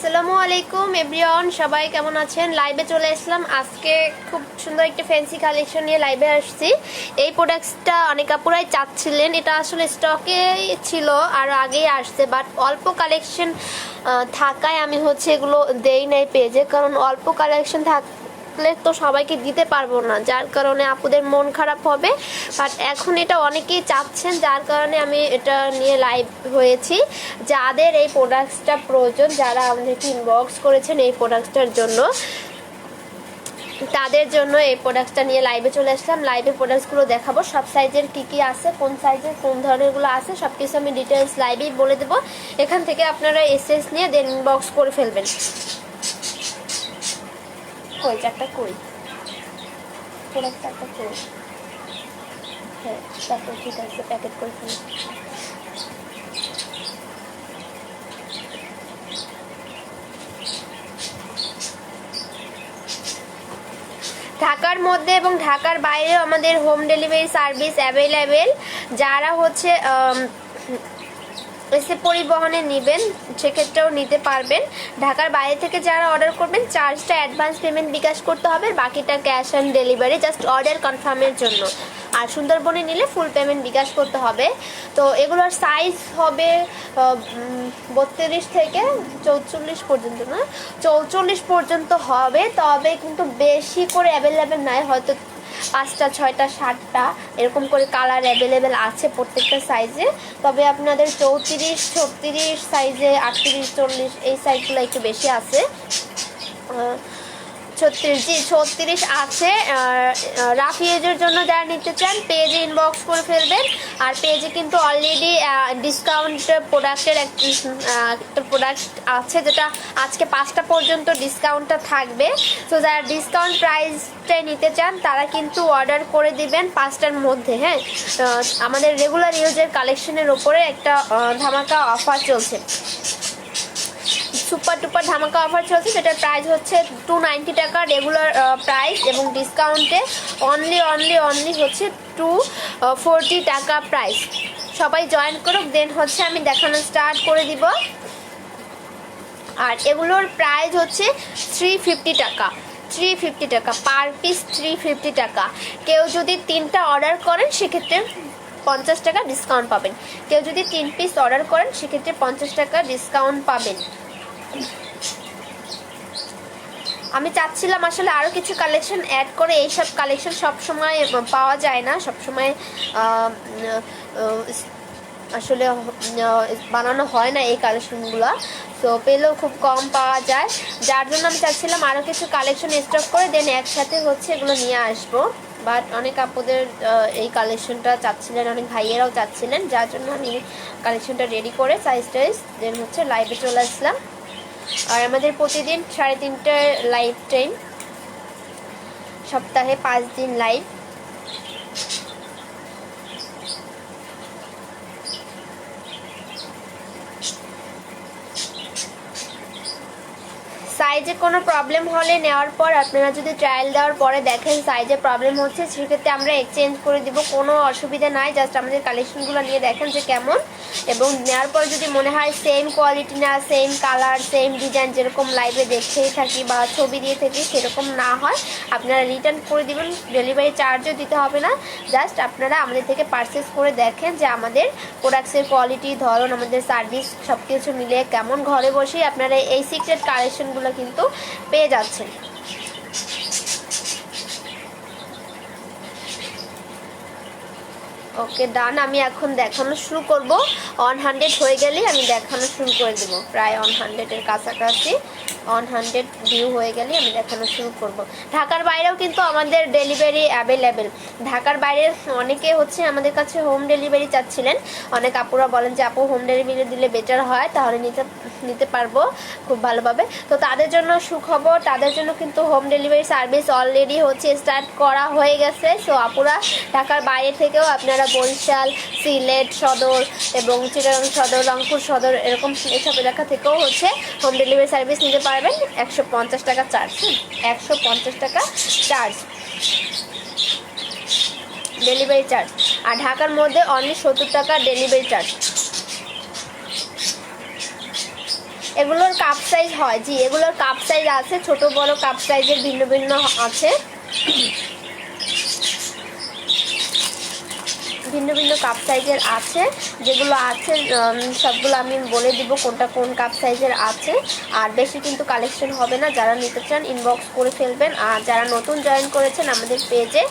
আসসালামু আলাইকুম এভরিওয়ান, সবাই কেমন আছেন? লাইভে চলে আসলাম। আজকে খুব সুন্দর একটা ফ্যান্সি কালেকশন নিয়ে লাইভে আসছি। এই প্রোডাক্টসটা অনেক আপুরাই চাচ্ছিলেন। এটা আসলে স্টকে ছিল আর আগেই আসছে, বাট অল্প কালেকশন থাকায় আমি এগুলো দেই নাই পেজে, কারণ অল্প কালেকশন তো সবাইকে দিতে পারবো না, যার কারণে আপুদের মন খারাপ হবে। বাট এখন এটা অনেকেই চাচ্ছেন, যার কারণে আমি এটা নিয়ে লাইভ হয়েছি। যাদের এই প্রোডাক্টসটা প্রয়োজন, যারা আমাদেরকে ইনবক্স করেছেন এই প্রোডাক্টসটার জন্য, তাদের জন্য এই প্রোডাক্টটা নিয়ে লাইভে চলে আসলাম। লাইভে প্রোডাক্টসগুলো দেখাবো, সব সাইজের কি আছে, কোন সাইজের কোন ধরনেরগুলো আছে, সব কিছু আমি ডিটেলস লাইভেই বলে দেবো। এখান থেকে আপনারা এসএস নিয়ে দেন ইনবক্স করে ফেলবেন। কই চারটা কই প্রোডাক্ট একটা কই, হ্যাঁ তারপর ঠিক আছে, প্যাকেট করে ফেলি। ঢাকার মধ্যে এবং ঢাকার বাইরেও আমাদের হোম ডেলিভারি সার্ভিস অ্যাভেলেবেল। যারা এসে পরিবহনে নেবেন সেক্ষেত্রেও নিতে পারবেন। ঢাকার বাইরে থেকে যারা অর্ডার করবেন, চার্জটা অ্যাডভান্স পেমেন্ট বিকাশ করতে হবে, বাকিটা cash on delivery, just order কনফার্মের জন্য। আর সুন্দরবনে নিলে ফুল পেমেন্ট বিকাশ করতে হবে। তো এগুলোর সাইজ হবে 32 থেকে 44 পর্যন্ত, না 44 পর্যন্ত হবে। তবে কিন্তু বেশি করে অ্যাভেলেবেল নয়, হয়তো 5টা 6টা 7টা এরকম করে কালার অ্যাভেলেবেল আছে প্রত্যেকটা সাইজে। তবে আপনাদের 34 36 সাইজে, 38 40 এই সাইজগুলো একটু বেশি আছে। 36 আছে। রাফ ইউজের জন্য যারা নিতে চান পেজে ইনবক্স করে ফেলবেন। আর পেজে কিন্তু অলরেডি ডিসকাউন্ট প্রোডাক্টের একটা প্রোডাক্ট আছে, যেটা আজকে 5টা পর্যন্ত ডিসকাউন্টটা থাকবে। তো যারা ডিসকাউন্ট প্রাইসটাই নিতে চান তারা কিন্তু অর্ডার করে দিবেন 5টার মধ্যে। হ্যাঁ, আমাদের রেগুলার ইউজের কালেকশনের ওপরে একটা ধামাকা অফার চলছে, সুপার টুপার ধামাকা অফার চলছে, যেটার প্রাইস হচ্ছে 290 টাকা রেগুলার প্রাইস, এবং ডিসকাউন্টে অনলি হচ্ছে 240 টাকা প্রাইস। সবাই জয়েন করুক, দেন আমি দেখানো স্টার্ট করে দিব। আর এগুলোর প্রাইস হচ্ছে 350 টাকা, 350 টাকা পার পিস, 350 টাকা। কেউ যদি 3টা অর্ডার করেন সেক্ষেত্রে 50 টাকা ডিসকাউন্ট পাবেন। কেউ যদি 3 পিস অর্ডার করেন সেক্ষেত্রে 50 টাকা ডিসকাউন্ট পাবেন। আমি চাচ্ছিলাম আসলে আরও কিছু কালেকশন অ্যাড করে, এইসব কালেকশন সবসময় পাওয়া যায় না, সবসময় আসলে বানানো হয় না এই কালেকশনগুলো, তো পেলেও খুব কম পাওয়া যায়। যার জন্য আমি চাচ্ছিলাম আরও কিছু কালেকশন স্টক করে দেন একসাথে এগুলো নিয়ে আসবো। বাট অনেক আপুদের এই কালেকশনটা চাচ্ছিলেন, অনেক ভাইয়েরাও চাচ্ছিলেন, যার জন্য আমি কালেকশনটা রেডি করে সাইজ দেন লাইভে চলে আসলাম। আর আমাদের প্রতিদিন 3:30টায় লাইভ টাইম, সপ্তাহে 5 দিন লাইভ। সাইজে কোনো প্রবলেম হলে নেওয়ার পর আপনারা যদি ট্রায়াল দেওয়ার পরে দেখেন সাইজে প্রবলেম হচ্ছে, সেক্ষেত্রে আমরা এক্সচেঞ্জ করে দিব, কোনো অসুবিধা নাই। জাস্ট আমাদের কালেকশনগুলো নিয়ে দেখেন যে কেমন, এবং নেওয়ার পর যদি মনে হয় সেম কোয়ালিটি না, সেম কালার, সেম ডিজাইন, যেরকম লাইভে দেখতেই থাকি বা ছবি দিয়ে থাকি সেরকম না হয়, আপনারা রিটার্ন করে দিবেন। ডেলিভারি চার্জও দিতে হবে না, জাস্ট আপনারা আমাদের থেকে পারচেস করে দেখেন যে আমাদের প্রোডাক্টসের কোয়ালিটি, ধরন, আমাদের সার্ভিস সব কিছু মিলিয়ে কেমন। ঘরে বসেই আপনারা এই সিক্রেট কালেকশনগুলো কিন্তু পেয়ে যাচ্ছেন। ওকে ডান, আমি এখন দেখানো শুরু করব। 100 হয়ে গেলেই আমি দেখানো শুরু করে দেবো, প্রায় 100-এর কাছাকাছি, 100 ভিউ হয়ে গেলেই আমি দেখানো শুরু করব। ঢাকার বাইরেও কিন্তু আমাদের ডেলিভারি অ্যাভেলেবেল। ঢাকার বাইরে অনেকে আমাদের কাছে হোম ডেলিভারি চাচ্ছিলেন, অনেক আপুরা বলেন যে আপু হোম ডেলিভারি দিলে বেটার হয়, তাহলে নিতে পারবো খুব ভালোভাবে। তো তাদের জন্য সুখবর, তাদের জন্য কিন্তু home delivery service already start করা হয়ে গেছে। সো আপুরা ঢাকার বাইরে থেকেও আপনারা বরিশাল, সিলেট সদর এবং চিটাগাং সদর, রংপুর সদর, এরকম এসব এলাকা থেকেও হোম ডেলিভারি সার্ভিস নিতে পারবেন। 150 টাকা চার্জ, 150 টাকা চার্জ ডেলিভারি চার্জ। আর ঢাকার মধ্যে অনলি 70 টাকা ডেলিভারি চার্জ। এগুলোর কাপ সাইজ হয়, জি এগুলোর কাপ সাইজ আছে, ছোট বড় কাপ সাইজের ভিন্ন ভিন্ন আছে, ভিন্ন ভিন্ন কাপ সাইজের আছে। যেগুলো আছে সবগুলো আমি বলে দিব কোনটা কোন কাপ সাইজের আছে। আর বেশি কিন্তু কালেকশন হবে না, যারা নিতে চান ইনবক্স করে ফেলবেন। আর যারা নতুন জয়েন করেছেন আমাদের পেজে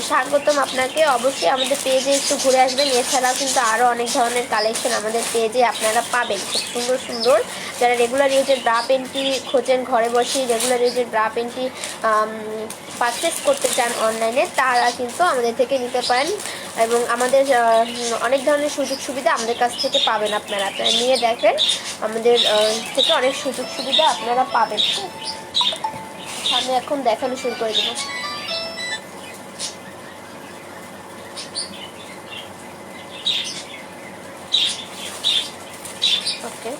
স্বাগতম আপনাকে, অবশ্যই আমাদের পেজে একটু ঘুরে আসবেন। এছাড়াও কিন্তু আরও অনেক ধরনের কালেকশন আমাদের পেজে আপনারা পাবেন, খুব সুন্দর সুন্দর। যারা রেগুলার ইউজের ব্রা পেন্টি খোঁজেন, ঘরে বসেই রেগুলার ইউজের ব্রা পেন্টি পারচেস করতে চান অনলাইনে, তারা কিন্তু আমাদের থেকে নিতে পারেন। এবং আমাদের অনেক ধরনের সুযোগ সুবিধা আমাদের কাছ থেকে পাবেন। আপনারা নিয়ে দেখেন, আমাদের থেকে অনেক সুযোগ সুবিধা আপনারা পাবেন। আমি এখন দেখানো শুরু করে দেবো। ওকে,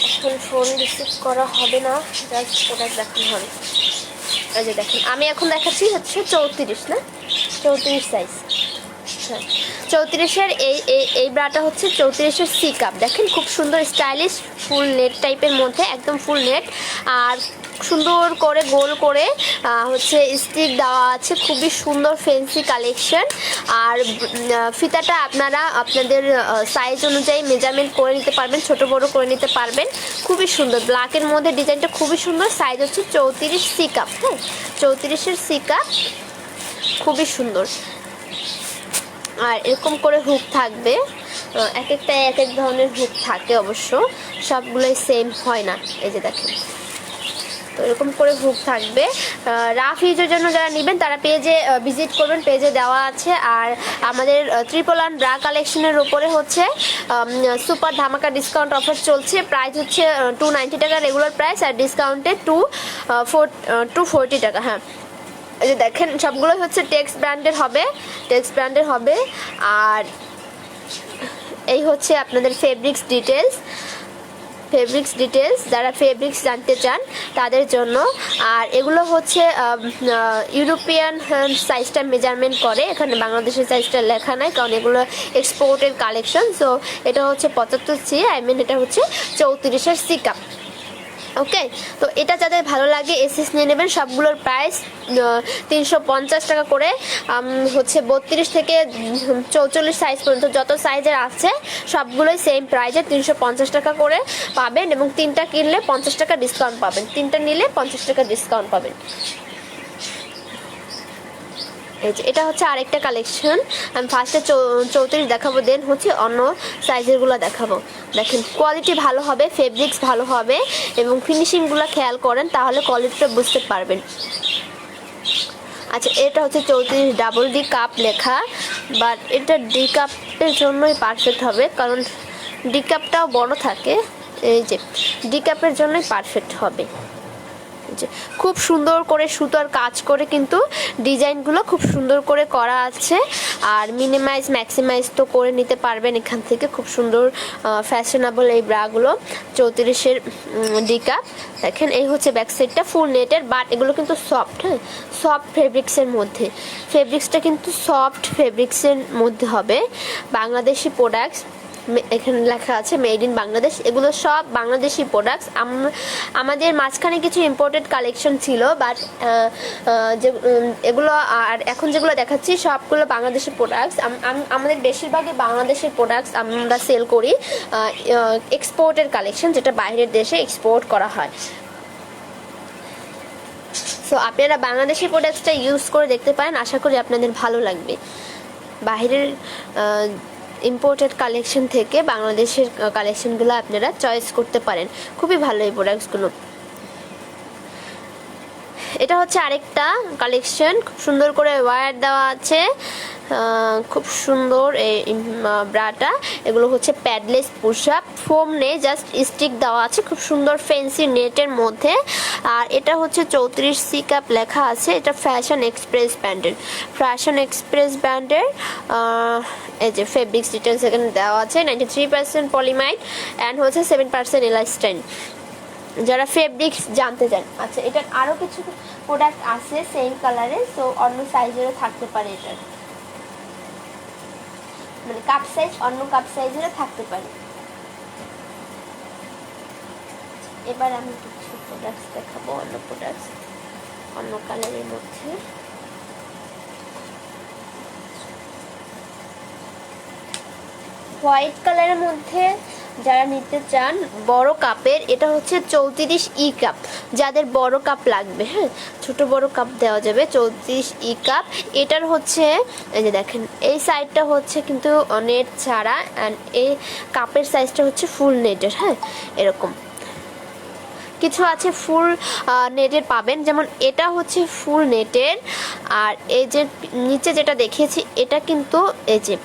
এখন ফোন রিসিভ করা হবে না, জাস্ট প্রোডাক্ট দেখানো হবে। এই যে দেখেন, আমি এখন দেখাচ্ছি হচ্ছে 34 না, 34 সাইজ। হ্যাঁ, 34-এর এই ব্রাটা হচ্ছে 34-এর সি কাপ। দেখেন খুব সুন্দর স্টাইলিশ ফুল নেট টাইপের মধ্যে, একদম ফুল নেট, আর সুন্দর করে গোল করে হচ্ছে স্টিক দেওয়া আছে, খুবই সুন্দর ফ্যান্সি কালেকশন। আর ফিতাটা আপনারা আপনাদের সাইজ অনুযায়ী মেজারমেন্ট করে নিতে পারবেন, ছোট বড় করে নিতে পারবেন। খুবই সুন্দর ব্ল্যাকের মধ্যে ডিজাইনটা খুবই সুন্দর। সাইজ হচ্ছে 34 সি কাপ। হ্যাঁ, 34-এর সি কাপ, খুবই সুন্দর। আর এরকম করে হুক থাকবে, এক একটা এক এক ধরনের হুক থাকে, অবশ্য সবগুলোই সেম হয় না। এই যে দেখেন, তো এরকম করে হুক থাকবে। রাফ ইউজের জন্য যারা নেবেন তারা পেজে ভিজিট করবেন, পেজে দেওয়া আছে। আর আমাদের 111 ব্রা কালেকশনের উপরে হচ্ছে সুপার ধামাকা ডিসকাউন্ট অফার চলছে। প্রাইস হচ্ছে 290 টাকা রেগুলার প্রাইস, আর ডিসকাউন্টে 240 টাকা। হ্যাঁ, এই যে দেখেন, সবগুলো হচ্ছে টেক্স ব্র্যান্ডের হবে, টেক্স ব্র্যান্ডের হবে। আর এই হচ্ছে আপনাদের ফেব্রিক্স ডিটেলস, ফেব্রিক্স ডিটেলস, যারা ফেব্রিক্স জানতে চান তাদের জন্য। আর এগুলো হচ্ছে ইউরোপিয়ান সাইজটা মেজারমেন্ট করে, এখানে বাংলাদেশের সাইজটা লেখা নাই, কারণ এগুলো এক্সপোর্টের কালেকশন। সো এটা হচ্ছে 75 সি, এটা হচ্ছে 34-এর সি কাপ। ওকে, তো এটা যাদের ভালো লাগে এসএস নিয়ে নেবেন। সবগুলোর প্রাইস 350 টাকা করে, হচ্ছে 32 থেকে 44 সাইজ পর্যন্ত যত সাইজের আছে সবগুলোই সেম প্রাইসে 350 টাকা করে পাবেন। এবং 3টা কিনলে 50 টাকা ডিসকাউন্ট পাবেন, 3টা নিলে 50 টাকা ডিসকাউন্ট পাবেন। এই যে এটা হচ্ছে আরেকটা কালেকশন। আমি ফার্স্টে 34 দেখাবো, দেন হচ্ছে অন্য সাইজেরগুলো দেখাবো। দেখেন কোয়ালিটি ভালো হবে, ফেব্রিক্স ভালো হবে, এবং ফিনিশিংগুলো খেয়াল করেন তাহলে কোয়ালিটিটা বুঝতে পারবেন। আচ্ছা, এটা হচ্ছে 34 ডাবল ডি কাপ লেখা, বাট এটা ডি কাপের জন্যই পারফেক্ট হবে, কারণ ডি কাপটাও বড় থাকে। এই যে ডি কাপের জন্যই পারফেক্ট হবে। খুব সুন্দর করে সুতার কাজ করে কিন্তু ডিজাইনগুলো খুব সুন্দর করে করা আছে। আর মিনিমাইজ ম্যাক্সিমাইজ তো করে নিতে পারবেন এখান থেকে। খুব সুন্দর ফ্যাশনেবল এই ব্রাগুলো 34-এর ডিকাপ। দেখেন এই হচ্ছে ব্যাক সাইডটা ফুল নেটের, বাট এগুলো কিন্তু সফট। হ্যাঁ, সফট ফেব্রিক্সের মধ্যে, ফেব্রিক্সটা কিন্তু সফট ফেব্রিক্সের মধ্যে হবে। বাংলাদেশি প্রোডাক্টস, এখানে লেখা আছে মেড ইন বাংলাদেশ, এগুলো সব বাংলাদেশি প্রোডাক্টস। আমাদের মাঝখানে কিছু ইম্পোর্টেড কালেকশন ছিল, বাট যে এগুলো আর এখন যেগুলো দেখাচ্ছি সবগুলো বাংলাদেশি প্রোডাক্টস। আমাদের বেশিরভাগই বাংলাদেশের প্রোডাক্টস আমরা সেল করি, এক্সপোর্টের কালেকশন, যেটা বাইরের দেশে এক্সপোর্ট করা হয়। সো আপনারা বাংলাদেশি প্রোডাক্টসটা ইউজ করে দেখতে পারেন, আশা করি আপনাদের ভালো লাগবে। বাইরের ইম্পোর্টেড কালেকশন থেকে বাংলাদেশের কালেকশনগুলো আপনারা চয়েস করতে পারেন, খুবই ভালো এই প্রোডাক্টসগুলো। এটা হচ্ছে আরেকটা কালেকশন, খুব সুন্দর করে ওয়্যার দেওয়া আছে, খুব সুন্দর এই ব্রাটা। এগুলো হচ্ছে প্যাডলেস পুশ আপ, ফোম নেই, জাস্ট স্টিক দেওয়া আছে, খুব সুন্দর ফ্যান্সি নেটের মধ্যে। আর এটা হচ্ছে 34 সি কাপ লেখা আছে, এটা ফ্যাশন এক্সপ্রেস ব্র্যান্ডের, ফ্যাশন এক্সপ্রেস ব্র্যান্ডের। এই যে ফেব্রিক্স ডিটেলস এখানে দেওয়া আছে, 93% পলিমাইড অ্যান্ড হচ্ছে 7% এলাস্টাইন, যারা ফেব্রিক্স জানতে চান। আচ্ছা, এটার আরও কিছু প্রোডাক্ট আছে সেম কালারে, সো অন্য সাইজেরও থাকতে পারে, এটার মানে কাপ সাইজ অন্য কাপ সাইজেরও থাকতে পারে। এবার আমি কিছু প্রোডাক্টস দেখাবো, অন্য প্রোডাক্টস অন্য কালারের মধ্যে। হোয়াইট কালারের মধ্যে যারা নিতে চান বড় কাপের, এটা হচ্ছে 34 কাপ, যাদের বড় কাপ লাগবে, হ্যাঁ ছোট বড় কাপ দেওয়া যাবে, 34 কাপ। এটার হচ্ছে এই যে দেখেন এই সাইডটা হচ্ছে কিন্তু নেট ছাড়া, অ্যান্ড এই কাপের সাইজটা হচ্ছে ফুল নেটের, হ্যাঁ এরকম কিছু আছে ফুল নেটের পাবেন, যেমন এটা হচ্ছে ফুল নেটের। আর এই যে নিচে যেটা দেখিয়েছি এটা কিন্তু এই যে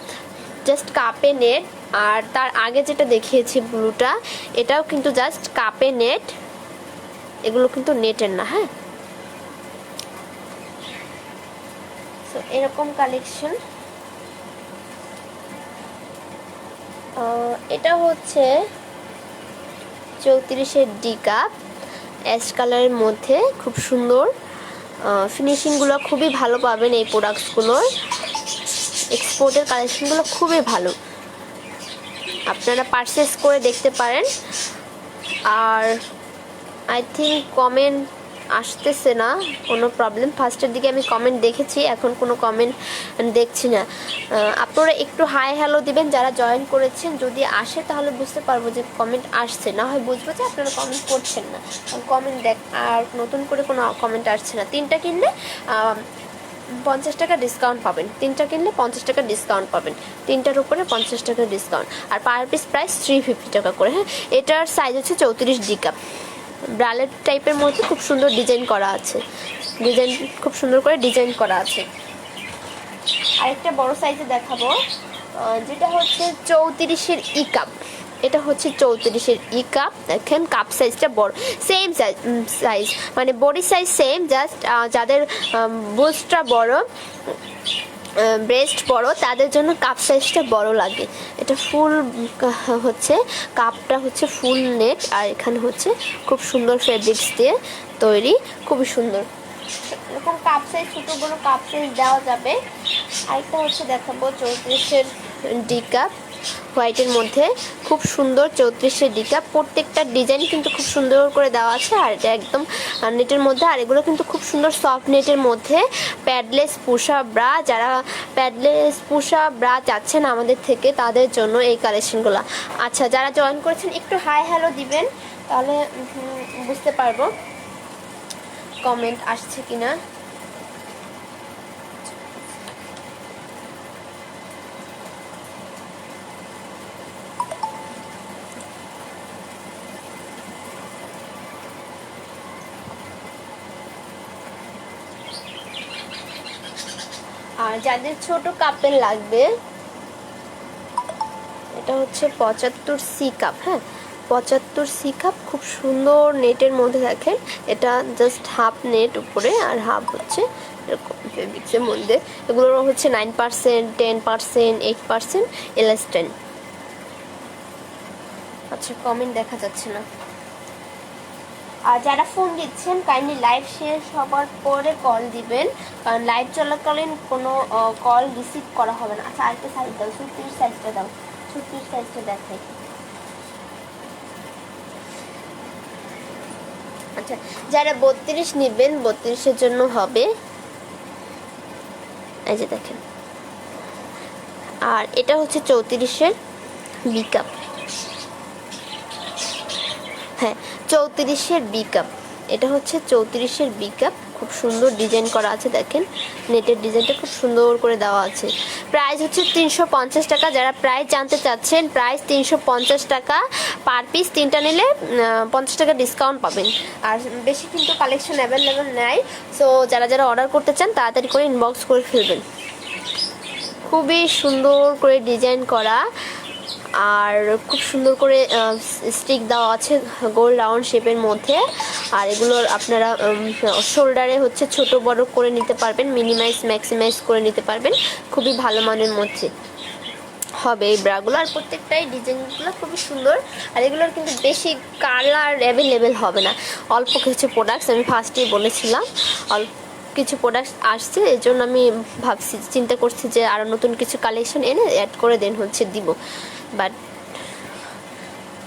জাস্ট কাপে নেট, আর তার আগে যেটা দেখিয়েছি ব্লুটা এটাও কিন্তু জাস্ট কাপে নেট, এগুলো কিন্তু নেটের না, হ্যাঁ। সো এরকম কালেকশন। এটা হচ্ছে 34 ডি কাপ, অ্যাশ কালারের মধ্যে, খুব সুন্দর ফিনিশিংগুলো খুবই ভালো পাবেন এই প্রোডাক্টসগুলোর। এক্সপোর্টের কালেকশনগুলো খুবই ভালো, আপনারা পারচেস করে দেখতে পারেন। আর আই থিঙ্ক কমেন্ট আসতেছে না, কোনো প্রবলেম। ফার্স্টের দিকে আমি কমেন্ট দেখেছি, এখন কোনো কমেন্ট দেখছি না। আপনারা একটু হাই হ্যালো দিবেন যারা জয়েন করেছেন, যদি আসে তাহলে বুঝতে পারবো যে কমেন্ট আসছে, না হয় বুঝবো যে আপনারা কমেন্ট করছেন না। কমেন্ট দেখ, আর নতুন করে কোনো কমেন্ট আসছে না। 3টা কিনলে 50 টাকা ডিসকাউন্ট পাবেন, 3টা কিনলে 50 টাকা ডিসকাউন্ট পাবেন, 3টার উপরে 50 টাকা ডিসকাউন্ট, আর পার পিস প্রাইস 350 টাকা করে, হ্যাঁ। এটার সাইজ হচ্ছে 34 ডি কাপ, ব্রালেট টাইপের মধ্যে খুব সুন্দর ডিজাইন করা আছে, ডিজাইন খুব সুন্দর করে ডিজাইন করা আছে। আরেকটা বড় সাইজে দেখাবো, যেটা হচ্ছে 34 কাপ। এটা হচ্ছে 34 কাপ, দেখেন কাপ সাইজটা বড়, সেম সাইজ মানে বডি সাইজ সেম, জাস্ট যাদের বুস্টটা বড়, ব্রেস্ট বড়, তাদের জন্য কাপ সাইজটা বড় লাগে। এটা ফুল হচ্ছে কাপটা হচ্ছে ফুল নেট, আর এখানে হচ্ছে খুব সুন্দর ফেব্রিক্স দিয়ে তৈরি, খুবই সুন্দর। এরকম কাপ সাইজ ছোটো বড়ো কাপ সাইজ দেওয়া যাবে। আরেকটা হচ্ছে দেখাবো 34 ডি কাপ, হোয়াইটের মধ্যে খুব সুন্দর 34 ডি কাপ। প্রত্যেকটা ডিজাইন কিন্তু খুব সুন্দর করে দেওয়া আছে, আর এটা একদম নেটের মধ্যে, আর এগুলো কিন্তু খুব সুন্দর সফট নেটের মধ্যে। প্যাডলেস পুশা ব্রা, যারা প্যাডলেস পুশা ব্রা চাচ্ছেন আমাদের থেকে, তাদের জন্য এই কালেকশনগুলো। আচ্ছা, যারা জয়েন করেছেন একটু হাই হ্যালো দিবেন, তাহলে বুঝতে পারবো কমেন্ট আসছে কিনা। আর যাদের ছোট কাপের লাগবে, এটা হচ্ছে 75 কাপ, হ্যাঁ 75 কাপ, খুব সুন্দর নেটের মধ্যে। দেখেন এটা জাস্ট হাফ নেট উপরে, আর হাফ হচ্ছে এরকম ফেব্রিক্সের মধ্যে। এগুলোর হচ্ছে 9%, 10%, 8%, এলাস্টেন। আচ্ছা, কমেন্ট দেখা যাচ্ছে না। আর যারা ফোন দিচ্ছেন কাইন্ডলি লাইভ শেষ হবার পরে কল দিবেন, কারণ লাইভ চলাকালীন কোনো কল রিসিভ করা হবে না। আচ্ছা, আরেকটা সাইজ দাও, 36 সাইজটা দাও, 36 সাইজটা দেখাই। আচ্ছা, যারা 32 নেবেন 32-এর জন্য হবে, এই যে দেখেন। আর এটা হচ্ছে 34 বি কাপ, হ্যাঁ 34 বি কাপ। এটা হচ্ছে 34 বি কাপ, খুব সুন্দর ডিজাইন করা আছে, দেখেন নেটের ডিজাইনটা খুব সুন্দর করে দেওয়া আছে। প্রাইস হচ্ছে 350 টাকা। যারা প্রাইস জানতে চাচ্ছেন, প্রাইস 350 টাকা পার পিস, 3টা নিলে 50 টাকা ডিসকাউন্ট পাবেন। আর বেশি কিন্তু কালেকশন অ্যাভেলেবেল নেই, সো যারা যারা অর্ডার করতে চান তাড়াতাড়ি করে ইনবক্স করে ফেলবেন। খুবই সুন্দর করে ডিজাইন করা, আর খুব সুন্দর করে স্টিক দেওয়া আছে গোল রাউন্ড শেপের মধ্যে। আর এগুলোর আপনারা শোল্ডারে হচ্ছে ছোট বড় করে নিতে পারবেন, মিনিমাইজ ম্যাক্সিমাইজ করে নিতে পারবেন, খুবই ভালো মানের মধ্যে হবে এই ব্রাগুলো। আর প্রত্যেকটাই ডিজাইনগুলো খুবই সুন্দর, আর এগুলোর কিন্তু বেশি কালার অ্যাভেলেবেল হবে না, অল্প কিছু প্রোডাক্টস, আমি ফার্স্টেই বলেছিলাম অল্প কিছু প্রোডাক্ট আসছে, এই জন্য আমি ভাবছি, চিন্তা করছি যে আরও নতুন কিছু কালেকশন এনে অ্যাড করে দেন হচ্ছে দিব, বাট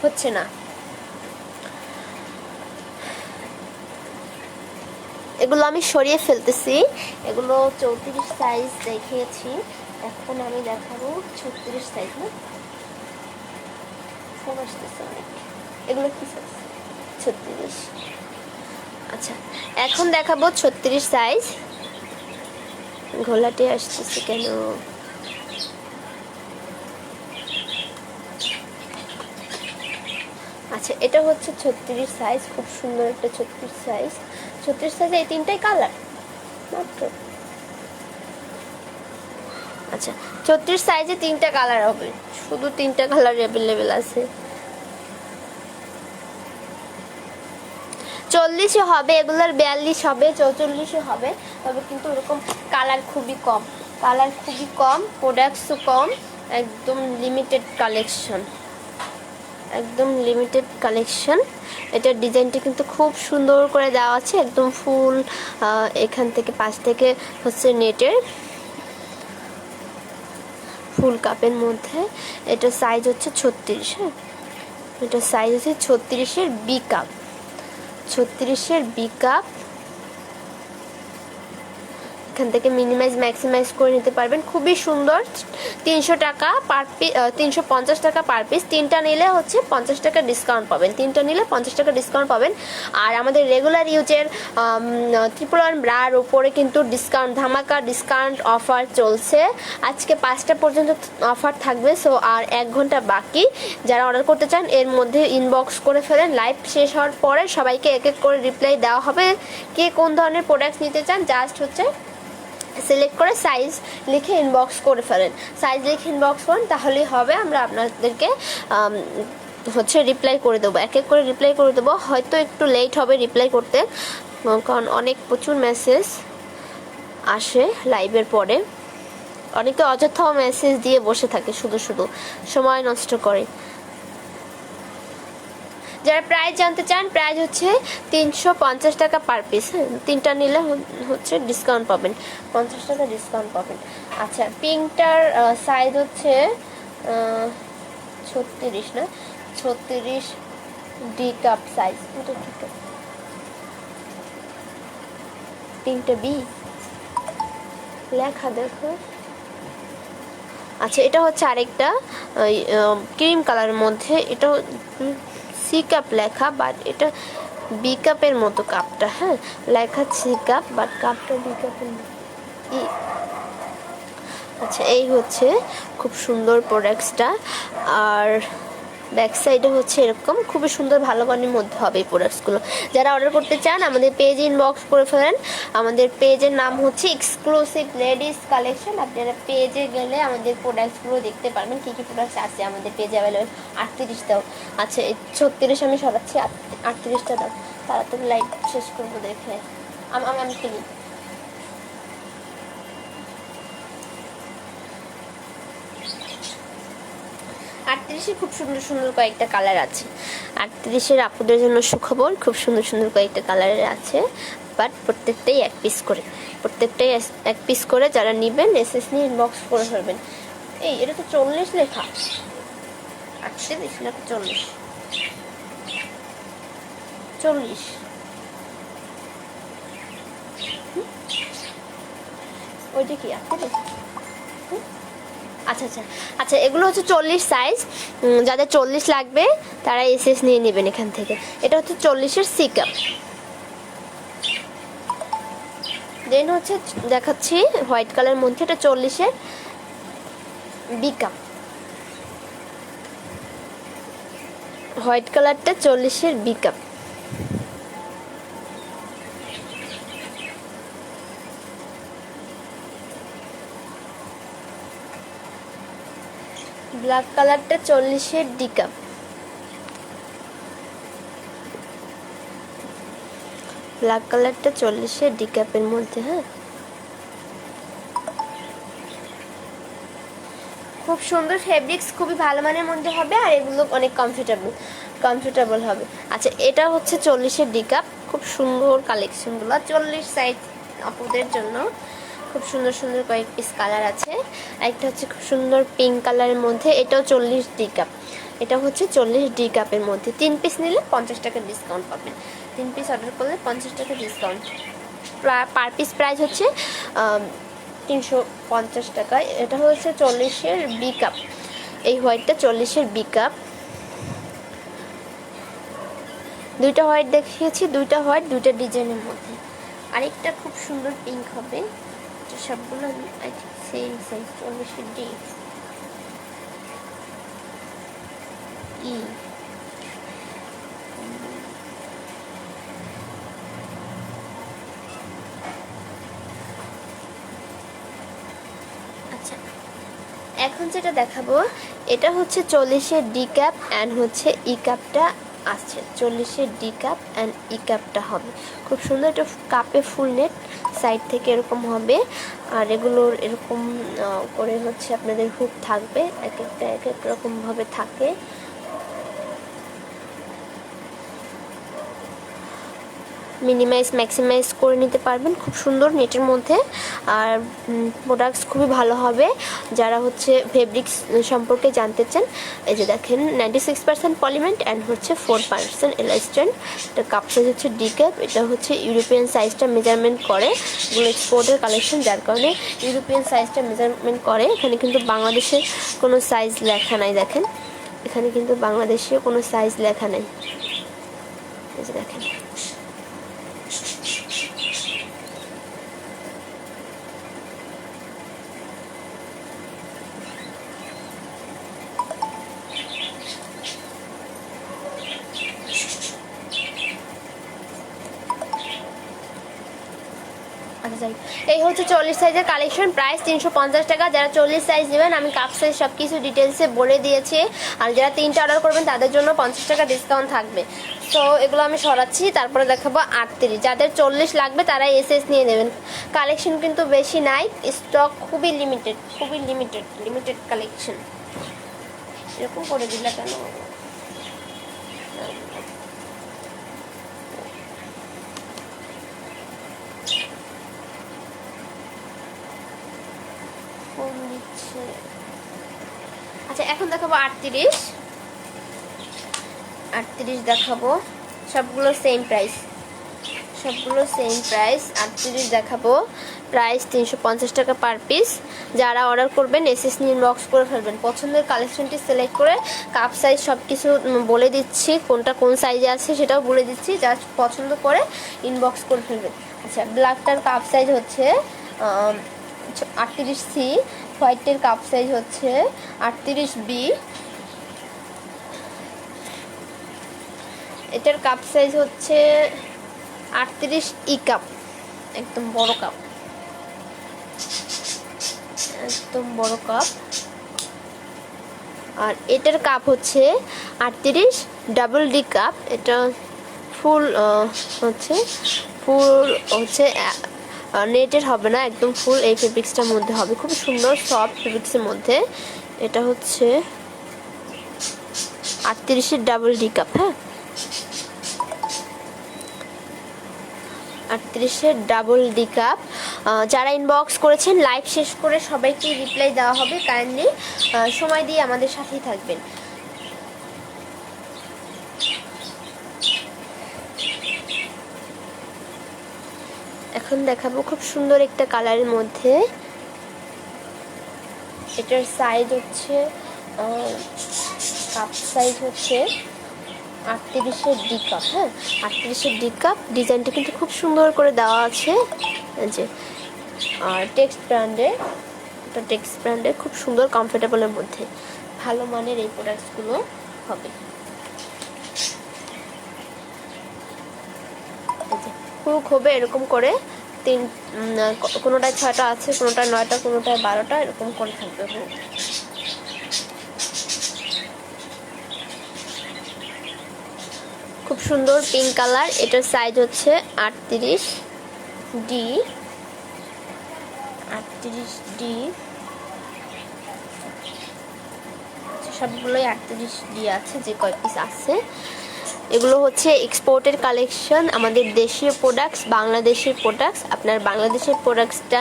হচ্ছে না। এগুলো আমি সরিয়ে ফেলতেছি। এগুলো 34 সাইজ দেখিয়েছি, এখন আমি দেখাবো 36 সাইজ। না ফোন আসতেছে অনেক। এগুলো কি সাইজ? 36। আচ্ছা, এখন দেখাবো 36 সাইজ। ঘোলাটে আসতেছে কেন? আচ্ছা, এটা হচ্ছে 36 সাইজ, খুব সুন্দর একটা 36 সাইজ। 36 সাইজে এই তিনটাই কালার মাত্র। আচ্ছা, 36 সাইজে তিনটা কালার হবে, শুধু তিনটা কালার অ্যাভেলেবেল আছে। 40 হবে, এগুলোর 42 হবে, 44 হবে, তবে কিন্তু ওরকম কালার খুবই কম, প্রোডাক্টসও কম, একদম লিমিটেড কালেকশন, একদম লিমিটেড কালেকশন। এটার ডিজাইনটা কিন্তু খুব সুন্দর করে দেওয়া আছে, একদম ফুল। এখান থেকে পাশ থেকে হচ্ছে নেটের ফুল কাপের মধ্যে। এটা সাইজ হচ্ছে 36। হ্যাঁ, এটা সাইজ হচ্ছে 36-এর বি কাপ, 36-এর বি কাপ। এখান থেকে মিনিমাইজ ম্যাক্সিমাইজ করে নিতে পারবেন, খুবই সুন্দর। 300 টাকা পার পিস, 350 টাকা পার পিস। তিনটা নিলে হচ্ছে 50 টাকা ডিসকাউন্ট পাবেন, তিনটা নিলে 50 টাকা ডিসকাউন্ট পাবেন। আর আমাদের রেগুলার ইউজের 111 ব্রার উপরে কিন্তু ডিসকাউন্ট, ধামাকা ডিসকাউন্ট অফার চলছে। আজকে 5টা পর্যন্ত অফার থাকবে, সো আর 1 ঘন্টা বাকি। যারা অর্ডার করতে চান এর মধ্যে ইনবক্স করে ফেলেন। লাইভ শেষ হওয়ার পরে সবাইকে এক এক করে রিপ্লাই দেওয়া হবে, কে কোন ধরনের প্রোডাক্টস নিতে চান। জাস্ট হচ্ছে সিলেক্ট করে সাইজ লিখে ইনবক্স করে ফেলেন, সাইজ লিখে ইনবক্স করেন, তাহলেই হবে। আমরা আপনাদেরকে হচ্ছে রিপ্লাই করে দেবো, এক এক করে রিপ্লাই করে দেবো। হয়তো একটু লেট হবে রিপ্লাই করতে, কারণ প্রচুর মেসেজ আসে লাইভের পরে। অনেকে অযথাও মেসেজ দিয়ে বসে থাকে, শুধু শুধু সময় নষ্ট করে। যারা প্রাইস জানতে চান, প্রাইস হচ্ছে 350 টাকা পার পিস। হ্যাঁ, তিনটা নিলে হচ্ছে ডিসকাউন্ট পাবেন, 50 টাকা ডিসকাউন্ট পাবেন। আচ্ছা, পিঙ্কটার সাইজ হচ্ছে 36, না 36 ডি কাপ সাইজ। এটা ঠিক আছে, পিঙ্কটা বি লেখা দেখো। আচ্ছা, এটা হচ্ছে আরেকটা ক্রিম কালারের মধ্যে, এটা সি কাপ লেখা, বাট এটা বি কাপের মতো কাপটা। হ্যাঁ, লেখা সি কাপ, বাট কাপটা বি কাপের মতো। আচ্ছা, এই হচ্ছে খুব সুন্দর প্রোডাক্টসটা। আর ব্যাক সাইডে হচ্ছে এরকম খুবই সুন্দর, ভালো মানের মধ্যে হবে এই প্রোডাক্টসগুলো। যারা অর্ডার করতে চান আমাদের পেজে ইনবক্স করে ফেলেন। আমাদের পেজের নাম হচ্ছে এক্সক্লুসিভ লেডিস কালেকশন। আপনারা পেজে গেলে আমাদের প্রোডাক্টসগুলো দেখতে পারবেন, কী কী প্রোডাক্টস আছে আমাদের পেজে অ্যাভেলেবেল। 38টাও আচ্ছা, 36 আমি সরাচ্ছি, 38টা দাও, তাড়াতাড়ি লাইভ শেষ করবো দেখে। আমি কিনি। আটত্রিশে খুব সুন্দর সুন্দর কয়েকটা কালার আছে। 38-এর আপুদের জন্য সুখবর, খুব সুন্দর সুন্দর কয়েকটা কালারের আছে, বাট প্রত্যেকটাই এক পিস করে, প্রত্যেকটাই এক পিস করে। যারা নেবেন এসএস নিয়ে ইনবক্স করে ফেলবেন। এই এটা তো 40 লেখা, 38 লেখা 40, 40 ওইটা কি আপনাদের? আচ্ছা আচ্ছা আচ্ছা, এগুলো হচ্ছে 40 সাইজ। যাদের 40 লাগবে তারা এসএস নিয়ে নেবেন এখান থেকে। এটা হচ্ছে 40-এর সি কাপ। দেন হচ্ছে দেখাচ্ছি হোয়াইট কালারের মধ্যে, এটা 40-এর বি কাপ। হোয়াইট কালারটা 40-এর বি কাপ। ব্ল্যাক কালারটা 40-এর ডি কাপ। ব্ল্যাক কালারটা 40-এর ডি কাপের মধ্যে। হ্যাঁ, খুব সুন্দর ফেব্রিক্স, খুবই ভালো মানের মধ্যে হবে, আর এগুলো অনেক কমফোর্টেবল হবে। আচ্ছা, এটা হচ্ছে 40-এর ডি কাপ, খুব সুন্দর কালেকশনগুলো 40 সাইজ আপুদের জন্য। খুব সুন্দর সুন্দর কয়েক পিস কালার আছে। একটা হচ্ছে খুব সুন্দর পিঙ্ক কালারের মধ্যে, এটাও 40 ডি কাপ। এটা হচ্ছে 40 ডি কাপের মধ্যে। 3 পিস নিলে 50 টাকা ডিসকাউন্ট পাবেন, 3 পিস অর্ডার করলে 50 টাকা ডিসকাউন্ট। পার পিস প্রাইস হচ্ছে 350 টাকা। এটা হচ্ছে 40-এর বি কাপ, এই হোয়াইটটা 40-এর বি কাপ। দুইটা হোয়াইট দেখিয়েছি, দুইটা হোয়াইট দুইটা ডিজাইনের মধ্যে। আরেকটা খুব সুন্দর পিঙ্ক হবে, সবগুলো সেম সাইজ 40-এর ডি ই। আচ্ছা, এখন যেটা দেখাবো এটা হচ্ছে 40-এর ডি ক্যাপ অ্যান্ড হচ্ছে ই ক্যাপটা আছে। 40-এর ডি কাপ অ্যান্ড ই কাপটা হবে খুব সুন্দর। এটা কাপে ফুল নেট সাইড থেকে এরকম হবে, আর এগুলোর এরকম করে হচ্ছে আপনাদের হুক থাকবে, এক একটা এক এক রকমভাবে থাকে। মিনিমাইজ ম্যাক্সিমাইজ করে নিতে পারবেন, খুব সুন্দর নেটের মধ্যে। আর প্রোডাক্টস খুবই ভালো হবে যারা হচ্ছে ফেব্রিক্স সম্পর্কে জানতে চান। এই যে দেখেন 96% পলিমেন্ট অ্যান্ড হচ্ছে 4% এলাস্টেন। এটা কাপ সাইজ হচ্ছে ডি ক্যাপ। এটা হচ্ছে ইউরোপিয়ান সাইজটা মেজারমেন্ট করে, এগুলো এক্সপোর্টের কালেকশন, যার কারণে ইউরোপিয়ান সাইজটা মেজারমেন্ট করে। এখানে কিন্তু বাংলাদেশের কোনো সাইজ লেখা নাই, দেখেন এখানে কিন্তু বাংলাদেশের কোনো সাইজ লেখা নেই। এই যে দেখেন এই হচ্ছে 40 সাইজের কালেকশন, প্রাইস 350 টাকা। যারা 40 সাইজ নেবেন আমি কাপ সাইজ সব কিছু ডিটেলসে বলে দিয়েছি, আর যারা 3টা অর্ডার করবেন তাদের জন্য 50 টাকা ডিসকাউন্ট থাকবে। তো এগুলো আমি সরাচ্ছি, তারপরে দেখাবো 38। যাদের 40 লাগবে তারা এসএস নিয়ে নেবেন। কালেকশন কিন্তু বেশি নাই, স্টক খুবই লিমিটেড, খুবই লিমিটেড কালেকশন। এরকম করে দিলে কেন? আচ্ছা, এখন দেখাবো 38 দেখাবো, সবগুলো সেম প্রাইস, 38 দেখাবো। প্রাইস 350 টাকা পার পিস। যারা অর্ডার করবেন এসএস নিয়ে ইনবক্স করে ফেলবেন, পছন্দের কালেকশনটি সিলেক্ট করে কাপ সাইজ সব কিছু বলে দিচ্ছি, কোনটা কোন সাইজে আছে সেটাও বলে দিচ্ছি, জাস্ট পছন্দ করে ইনবক্স করে ফেলবেন। আচ্ছা, ব্ল্যাকটার কাপ সাইজ হচ্ছে 38C, হোয়াইটের কাপ সাইজ হচ্ছে 38B, এটার কাপ সাইজ হচ্ছে 38 ই কাপ, একদম বড় কাপ, আর এটার কাপ হচ্ছে 38 ডাবল ডি কাপ। এটা ফুল হচ্ছে নেটের হবে না, একদম ফুল এই ফেব্রিক্সটার মধ্যে হবে, খুব সুন্দর সফট ফেব্রিক্সের মধ্যে। এটা হচ্ছে 38-এর ডাবল ডি কাপ। হ্যাঁ, 38-এর ডাবল ডি কাপ। যারা ইনবক্স করেছেন লাইভ শেষ করে সবাইকে রিপ্লাই দেওয়া হবে, কাইন্ডলি সময় দিয়ে আমাদের সাথেই থাকবেন। এখন দেখাবো খুব সুন্দর একটা কালারের মধ্যে। এটার সাইজ হচ্ছে কাপ সাইজ হচ্ছে 38-এর ডি কাপ। হ্যাঁ, 38-এর ডি কাপ। ডিজাইনটা কিন্তু খুব সুন্দর করে দেওয়া আছে, যে আর টেক্সট ব্র্যান্ডের খুব সুন্দর কমফোর্টেবলের মধ্যে ভালো মানের এই প্রোডাক্টসগুলো হবে। হুক হবে এরকম করে, কোনোটায় 6টা আছে, কোনোটায় 9টা, কোনোটায় 12টা, এরকম করে থাকবে হুক। খুব সুন্দর পিঙ্ক কালার। এটার সাইজ হচ্ছে 38D, সবগুলোই 38D আছে, যে কয় পিস আছে। এগুলো হচ্ছে এক্সপোর্টের কালেকশন, আমাদের দেশীয় প্রোডাক্টস, বাংলাদেশের প্রোডাক্টস। আপনার বাংলাদেশের প্রোডাক্টসটা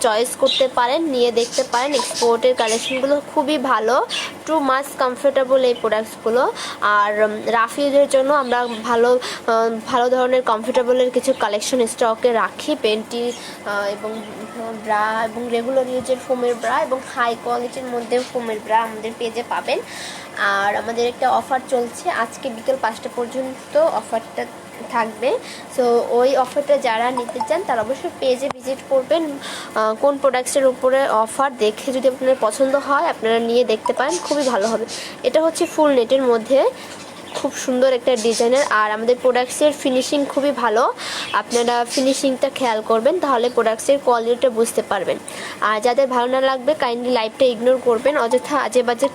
চয়েস করতে পারেন, নিয়ে দেখতে পারেন। এক্সপোর্টের কালেকশনগুলো খুবই ভালো, টু মাচ কমফোর্টেবল এই প্রোডাক্টসগুলো। আর রাফ ইউজের জন্য আমরা ভালো ভালো ধরনের কমফোর্টেবলের কিছু কালেকশন স্টকে রাখি, পেন্টি এবং ব্রা এবং রেগুলার ইউজের ফোমের ব্রা এবং হাই কোয়ালিটির মধ্যে ফোমের ব্রা আমাদের পেজে পাবেন। আর আমাদের একটা অফার চলছে, আজকে বিকেল 5টা পর্যন্ত অফারটা থাকবে। সো ওই অফারটা যারা নিতে চান তারা অবশ্যই পেজে ভিজিট করবেন। কোন প্রোডাক্টসের উপরে অফার দেখে যদি আপনার পছন্দ হয় আপনারা নিয়ে দেখতে পারেন, খুবই ভালো হবে। এটা হচ্ছে ফুল নেটের মধ্যে, খুব সুন্দর একটা ডিজাইনের। আর আমাদের প্রোডাক্টসের ফিনিশিং খুবই ভালো, আপনারা ফিনিশিংটা খেয়াল করবেন তাহলে প্রোডাক্টসের কোয়ালিটিটা বুঝতে পারবেন। আর যাদের ভালো না লাগবে কাইন্ডলি লাইভটা ইগনোর করবেন, অযথা আজে বাজে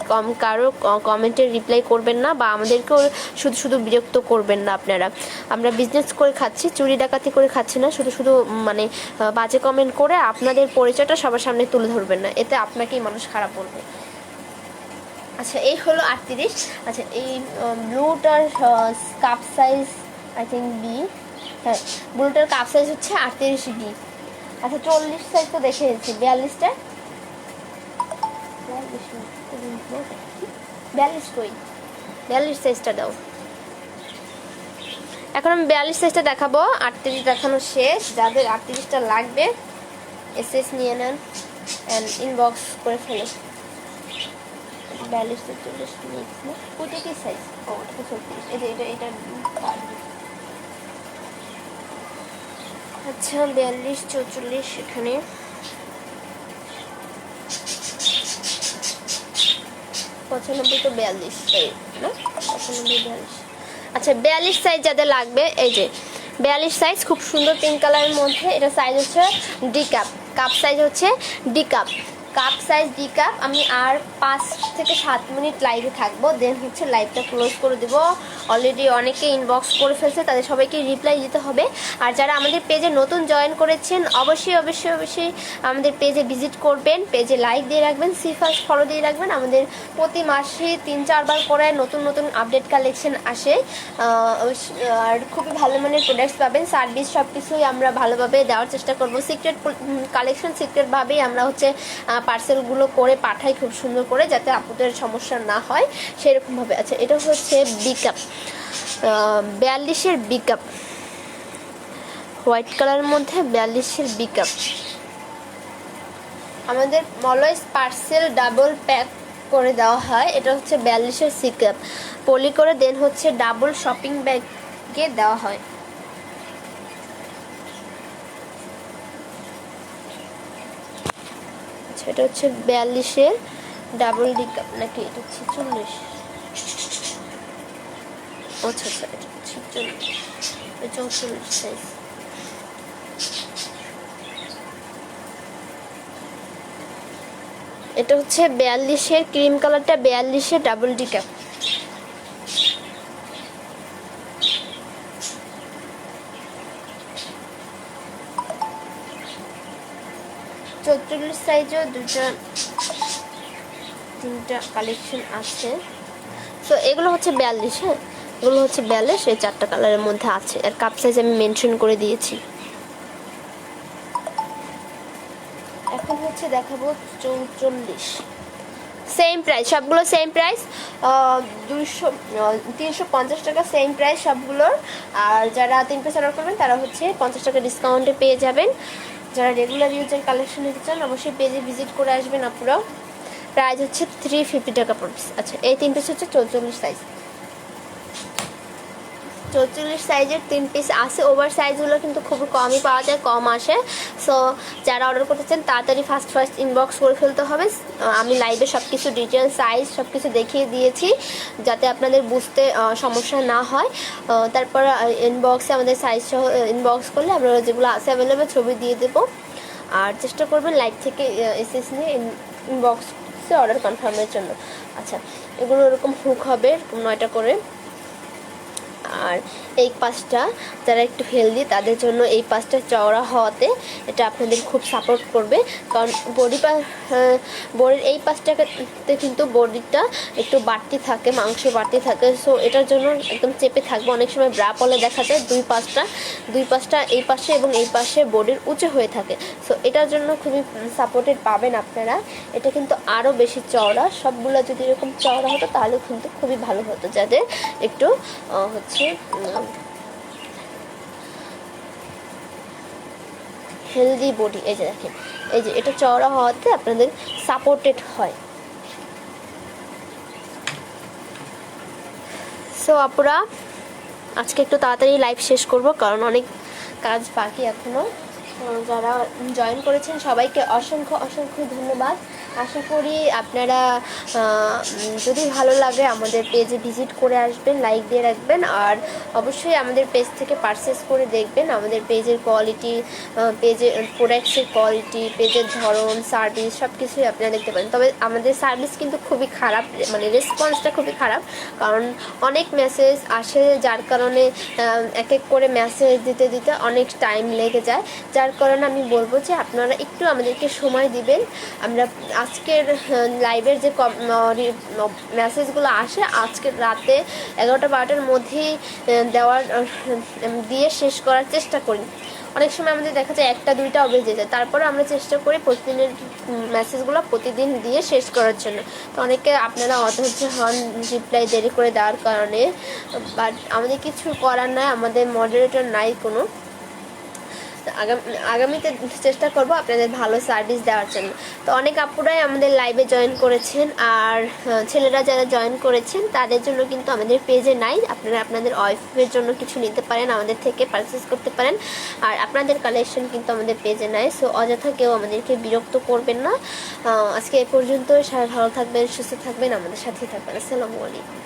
কারো কমেন্টের রিপ্লাই করবেন না বা আমাদেরকেও শুধু শুধু বিরক্ত করবেন না। আপনারা আমরা বিজনেস করে খাচ্ছি, চুরি ডাকাতি করে খাচ্ছি না, শুধু শুধু মানে বাজে কমেন্ট করে আপনাদের পরিচয়টা সবার সামনে তুলে ধরবেন না, এতে আপনাকেই মানুষ খারাপ বলবে। আচ্ছা এই হলো 38। আচ্ছা এই ব্লুটার cup size I think B, হ্যাঁ ব্লুটার কাপ সাইজ হচ্ছে 38 ডি। আচ্ছা 40 সাইজ তো দেখে এসেছি, 42টা 42 কই, 42 সাইজটা দাও। এখন আমি 42 সাইজটা দেখাবো, 38 দেখানো শেষ। যাদের 38টা লাগবে এসএস নিয়ে নেন অ্যান্ড ইনবক্স করে ফেলে। 42 43 মিক্স না, ওইটা কি সাইজ? ও এটা 34, এটা আচ্ছা 42 44 এখানে পঁচানব্বই তো 42 না, 95 42। আচ্ছা 42 সাইজ যাদের লাগবে, এই যে 42 সাইজ খুব সুন্দর পিঙ্ক কালারের মধ্যে। এটা সাইজ হচ্ছে ডি কাপ, কাপ সাইজ হচ্ছে D cup, cup size D cup. আমি আর 5 থেকে 7 মিনিট লাইভে থাকবো, দেন হচ্ছে লাইভটা ক্লোজ করে দেবো। অলরেডি অনেকে ইনবক্স করে ফেলছে, তাদের সবাইকে রিপ্লাই দিতে হবে। আর যারা আমাদের পেজে নতুন জয়েন করেছেন অবশ্যই অবশ্যই অবশ্যই আমাদের পেজে ভিজিট করবেন, পেজে লাইক দিয়ে রাখবেন, ফার্স্ট ফলো দিয়ে রাখবেন। আমাদের প্রতি মাসে 3-4 বার করে নতুন নতুন আপডেট কালেকশন আসে, আর খুবই ভালো মানের প্রোডাক্টস পাবেন। সার্ভিস সব কিছুই আমরা ভালোভাবে দেওয়ার চেষ্টা করব। সিক্রেট কালেকশন সিক্রেটভাবেই আমরা হচ্ছে পার্সেলগুলো করে পাঠাই খুব সুন্দর করে, যাতে আপনাদের সমস্যা না হয় সেরকমভাবে। আচ্ছা এটা হচ্ছে বিকাপ, 42-এর বিকাপ, হোয়াইট কালারের মধ্যে 42-এর বিকাপ। আমাদের অলওয়েজ পার্সেল ডাবল প্যাক করে দেওয়া হয়। এটা হচ্ছে 42-এর সিকাপ, পলি করে দেন হচ্ছে ডাবল শপিং ব্যাগে দেওয়া হয়। এটা হচ্ছে 42-এর ডাবল ডি কাপ, নাকি এটা হচ্ছে 40? আচ্ছা আচ্ছা এটা হচ্ছে 44 সাইজ। এটা হচ্ছে 42-এর ক্রিম কালারটা, 42-এর ডাবল ডি কাপ। চৌচল্লিশ সাইজও 2-3টা কালেকশন আছে। সো এগুলো হচ্ছে 42, হ্যাঁ এগুলো হচ্ছে 42, এই 4টা কালারের মধ্যে আছে। আর কাপ সাইজ আমি মেনশন করে দিয়েছি। এখন হচ্ছে দেখাবো 44, সেম প্রাইস সবগুলো, সেম প্রাইস 350 টাকা, সেম প্রাইস সবগুলোর। আর যারা 3 পিস অর্ডার করবেন তারা হচ্ছে 50 টাকা ডিসকাউন্টে পেয়ে যাবেন। যারা রেগুলার ইউজের কালেকশন নিতে চান অবশ্যই পেজে ভিজিট করে আসবেন আপুরাও। প্রাইস হচ্ছে 350 টাকা পার পিস। আচ্ছা এই 3 পিস হচ্ছে 44 সাইজ, 44 সাইজের 3 পিস আছে। ওভার সাইজগুলো কিন্তু খুব কমই পাওয়া যায়, কম আসে। সো যারা অর্ডার করতে চান তাড়াতাড়ি ফার্স্ট ইনবক্স করে ফেলতে হবে। আমি লাইভে সব কিছু ডিটেল সাইজ সব কিছু দেখিয়ে দিয়েছি যাতে আপনাদের বুঝতে সমস্যা না হয়। তারপর ইনবক্সে আমাদের সাইজ সহ ইনবক্স করলে আমরা যেগুলো আছে অ্যাভেলেবেল ছবি দিয়ে দেবো। আর চেষ্টা করবেন লাইভ থেকে এসএস নিয়ে ইনবক্সে অর্ডার কনফার্মের জন্য। আচ্ছা এগুলো এরকম হুক হবে, এরকম 9টা করে। আর এই পাশটা যারা একটু হেলদি তাদের জন্য এই পাশটা চওড়া হওয়াতে এটা আপনাদের খুব সাপোর্ট করবে, কারণ বডির এই পাশটাতে কিন্তু বডিটা একটু বাড়তি থাকে, মাংস বাড়তি থাকে। সো এটার জন্য একদম চেপে থাকবে। অনেক সময় ব্রা পরলে দেখা যায় দুই পাশটা এই পাশে এবং এই পাশে বডির উঁচু হয়ে থাকে। সো এটার জন্য খুবই সাপোর্টেড পাবেন আপনারা। এটা কিন্তু আরও বেশি চওড়া, সবগুলো যদি এরকম চওড়া হতো তাহলে কিন্তু খুবই ভালো হতো, যাদের একটু হচ্ছে হেলদি বডি। এই যে দেখেন, এই যে এটা চওড়া হওয়াতে আপনাদের সাপোর্টেড হয়। সো আপুরা, আজকে একটু তাড়াতাড়ি লাইভ শেষ করব, কারণ অনেক কাজ বাকি এখনও। যারা জয়েন করেছেন সবাইকে অসংখ্য অসংখ্য ধন্যবাদ। আশা করি আপনারা যদি ভালো লাগে আমাদের পেজে ভিজিট করে আসবেন, লাইক দিয়ে রাখবেন, আর অবশ্যই আমাদের পেজ থেকে পারচেস করে দেখবেন। আমাদের পেজের কোয়ালিটি, পেজের প্রোডাক্টসের কোয়ালিটি, পেজের ধরন, সার্ভিস সব কিছুই আপনারা দেখতে পারেন। তবে আমাদের সার্ভিস কিন্তু খুবই খারাপ, মানে রেসপন্সটা খুবই খারাপ, কারণ অনেক মেসেজ আসে, যার কারণে এক এক করে মেসেজ দিতে দিতে অনেক টাইম লেগে যায়। যার কারণে আমি বলবো যে আপনারা একটু আমাদেরকে সময় দিবেন। আমরা আজকের লাইভের যে মেসেজগুলো আসে আজকের রাতে 11টা-12টার মধ্যেই দিয়ে শেষ করার চেষ্টা করি। অনেক সময় আমাদের দেখা যায় 1টা-2টা বেজে যায়, তারপরে আমরা চেষ্টা করি প্রতিদিনের মেসেজগুলো প্রতিদিন দিয়ে শেষ করার জন্য। তো অনেকে আপনারা অধৈর্য হন রিপ্লাই দেরি করে দেওয়ার কারণে, বাট আমাদের কিছু করার নাই, আমাদের মডারেটর নাই কোনো। আগামীতে চেষ্টা করব আপনাদের ভালো সার্ভিস দেওয়ার জন্য। তো অনেক আপুরাই আমাদের লাইভে জয়েন করেছেন, আর ছেলেরা যারা জয়েন করেছেন তাদের জন্য কিন্তু আমাদের পেজে নাই। আপনারা আপনাদের ওয়াইফের জন্য কিছু নিতে পারেন, আমাদের থেকে পারচেস করতে পারেন, আর আপনাদের কালেকশন কিন্তু আমাদের পেজে নাই। সো অযথা কেউ আমাদেরকে বিরক্ত করবেন না। আজকে এ পর্যন্ত। সবাই ভালো থাকবেন, সুস্থ থাকবেন, আমাদের সাথেই থাকবেন। আসসালামু আলাইকুম।